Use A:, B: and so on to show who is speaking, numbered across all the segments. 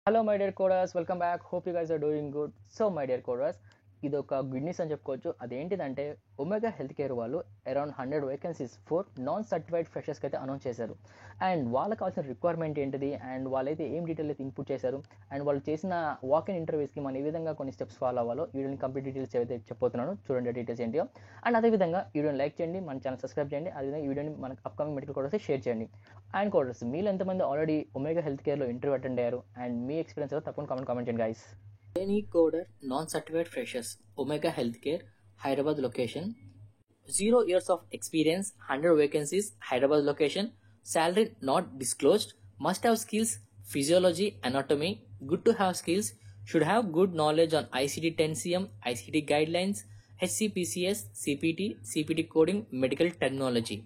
A: Hello my dear coders, welcome back. Hope you guys are doing good. So my dear coders, ఇది ఒక good news అని చెప్పుకోవచ్చు. అదేంటిదంటే Omega health care వాళ్ళు around 100 vacancies for non certified ఫ్రెషర్స్కి అయితే announce చేశారు. అండ్ వాళ్ళకి కావాల్సిన రిక్వైర్మెంట్ ఏంటిది, అండ్ వాళ్ళైతే ఏం డీటెయిల్ అయితే ఇన్పుట్ చేశారు, అండ్ వాళ్ళు చేసిన వాక్-ఇన్ ఇంటర్వ్యూస్కి మనం ఏ విధంగా కొన్ని స్టెప్స్ ఫాలో అవ్వాలో వీడియోని కంప్లీట్ డీటెయిల్స్ అయితే చెప్పబోతున్నాను. చూడండి డీటెయిల్స్ ఏంటియో. అండ్ అదేవిధంగా ఈ వీడియోని లైక్ చేయండి, మన ఛానల్ సబ్స్క్రైబ్ చేయండి, అదేవిధంగా ఈ వీడియోని మనకు అప్కమింగ్ మెడికల్ కోడర్స్ షేర్ చేయండి. అండ్ కోడర్స్, మీలో ఎంతమంది ఆల్రెడీ ఒమేగా హెల్త్ కేర్లో ఇంటర్వ్యూ అటెండ్ అయ్యారు అండ్ మీ ఎక్స్పీరియన్స్ ఏదో తప్పకుండా కామెంట్ చేయండి guys. Trainee coder, non-certified freshers, Omega Healthcare, Hyderabad location. 0 years of experience, 100 vacancies, Hyderabad location. Salary not disclosed. Must have skills, physiology, anatomy. Good to have skills. Should have good knowledge on ICD 10cm, ICD guidelines, HCPCS, CPT, CPT coding, medical terminology.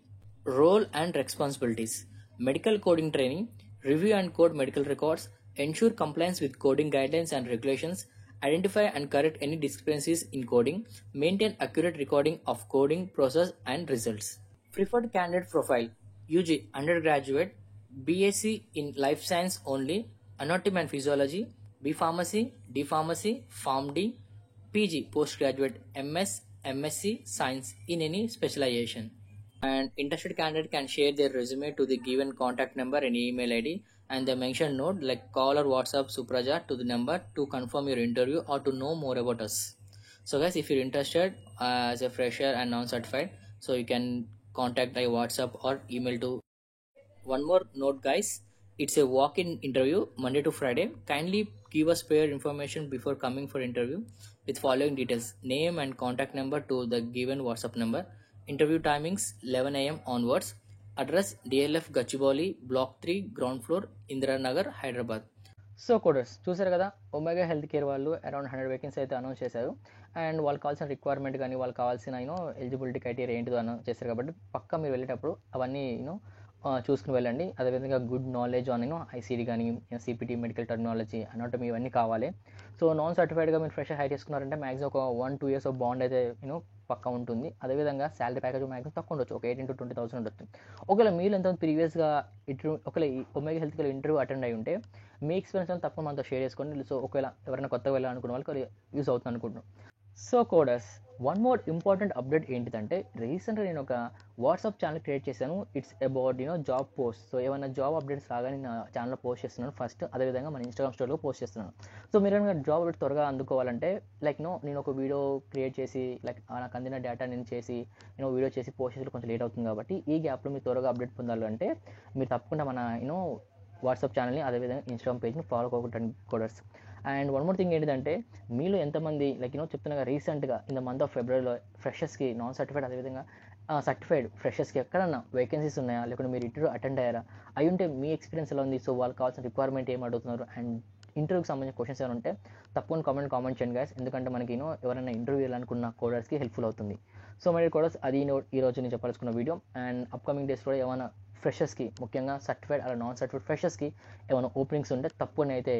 A: Role and responsibilities: medical coding training, review and code medical records, ensure compliance with coding guidelines and regulations, identify and correct any discrepancies in coding, maintain accurate recording of coding process and results. Preferred candidate profile: UG undergraduate, BSc in life science only, anatomy and physiology, B pharmacy, D pharmacy, Pharm D, PG postgraduate, MS, MSc science in any specialization. And interested candidate can share their resume to the given contact number and email ID, and the mentioned note like call or WhatsApp Supraja to the number to confirm your interview or to know more about us. So guys, if you're interested as a fresher and non-certified, so you can contact by WhatsApp or email to. One more note guys, it's a walk-in interview Monday to Friday. Kindly give us prior information before coming for interview with following details: name and contact number to the given WhatsApp number. Interview timings 11 a.m. onwards. Address DLF Gachibowli, Block 3, Ground Floor, Indira Nagar, Hyderabad. So coders, చూసారు కదా, omega health care వాళ్ళు around 100 vacancy అయితే announce చేశారు. And వాళ్ళకి కావాల్సిన requirement కానీ వాళ్ళకి కావాల్సిన ఎలిజిబిలిటీ క్రైటీరియా ఏంటిదో అనౌన్స్ చేశారు. కాబట్టి పక్కా మీరు వెళ్ళేటప్పుడు అవన్నీ చూసుకుని వెళ్ళండి. అదేవిధంగా గుడ్ నాలెడ్జ్ ఆన్ ఐసీడీ కానీ, సిపిటీ, మెడికల్ టెర్మినాలజీ, అనాటమీ ఇవన్నీ కావాలి. సో నాన్ సర్టిఫైడ్గా మీరు ఫ్రెషర్ హైర్ చేసుకున్నారంటే మ్యాక్సిమం ఒక 1-2 years ఆఫ్ బాండ్ అయితే పక్కా ఉంటుంది. అదేవిధంగా శాలరీ ప్యాకేజ్ మ్యాక్సిమం తక్కువ ఉండొచ్చు, ఒక 18,000 to 20,000 ఉండొచ్చు. ఒకవేళ మీరు ఎంత ప్రీవియస్గా ఒకవేళ omega health care interview attend అయ్యి ఉంటే మీ ఎక్స్పీరియన్స్ అని తప్పకుండా మనతో షేర్ చేసుకోండి. సో ఒకవేళ ఎవరైనా కొత్తగా వెళ్ళాలనుకున్న వాళ్ళకి యూస్ అవుతుంది అనుకుంటున్నాను. So coders, one more important update ఏంటిదంటే రీసెంట్గా నేను ఒక వాట్సాప్ ఛానల్ క్రియేట్ చేశాను. It's about job post. So ఏమైనా జాబ్ అప్డేట్స్ రాగానే నా ఛానల్లో పోస్ట్ చేస్తున్నాను ఫస్ట్. అదేవిధంగా మన ఇన్స్టాగ్రామ్ స్టోరీలో పోస్ట్ చేస్తున్నాను. సో మీరు ఏమైనా జాబ్ అప్డేట్ త్వరగా అందుకోవాలంటే నేను ఒక వీడియో క్రియేట్ చేసి నాకు అందిన డేటా నేను చేసి వీడియో చేసి పోస్ట్ చేసి కొంచెం లేట్ అవుతుంది. కాబట్టి ఈ గ్యాప్లో మీరు త్వరగా అప్డేట్ పొందాలంటే మీరు తప్పకుండా మన వాట్సాప్ ఛానల్ని అదేవిధంగా ఇన్స్టాగ్రామ్ పేజ్ని ఫాలో అవ్వకండి coders. And one more thing ఏంటిదంటే మీలో ఎంతమంది చెప్తున్నాగా రీసెంట్గా ఇన్ ద మంత్ ఆఫ్ ఫిబ్రవరిలో ఫ్రెషర్స్కి నాన్ సర్టిఫైడ్ అదేవిధంగా సర్టిఫైడ్ ఫ్రెషర్స్కి ఎక్కడన్నా వేకెన్సీస్ ఉన్నాయా, లేకుంటే మీరు ఇంటర్వ్యూ అటెండ్ అయ్యారా, అవి ఉంటే మీ ఎక్స్పీరియన్స్ ఎలా ఉంది, సో వాళ్ళకి కావాల్సిన రిక్వైర్మెంట్ ఏం అడుగుతున్నారు, అండ్ ఇంటర్వ్యూకి సంబంధించిన క్వశ్చన్స్ ఏమైనా ఉంటే తప్పకుండా కామెంట్ చేయండి గైస్. ఎందుకంటే మనకి ఎవరైనా ఇంటర్వ్యూ వెళ్ళాలనుకున్న కోడర్స్కి హెల్ప్ఫుల్ అవుతుంది. సో మరి కోడర్స్, అది ఈరోజు నేను చెప్పాల్సుకున్న వీడియో. అండ్ అప్కమింగ్ డేస్ కూడా ఏమైనా ఫ్రెషర్స్కి, ముఖ్యంగా సర్టిఫైడ్ అలా నాన్ సర్టిఫైడ్ ఫ్రెషర్స్కి ఏమైనా ఓపెనింగ్స్ ఉంటే తప్పకుండా అయితే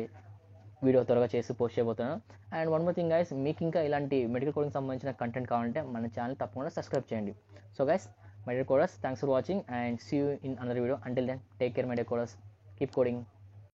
A: వీడియో త్వరగా చేసి పోస్ట్ చేయబోతున్నాను. And one more thing guys, మీకు ఇంకా ఇలాంటి మెడికల్ కోడింగ్ సంబంధించిన కంటెంట్ కావాలంటే మన ఛానల్ తప్పకుండా సబ్స్క్రైబ్ చేయండి. So guys, my dear coders, thanks for watching and see you in another video. Until then, take care my dear coders. Keep coding.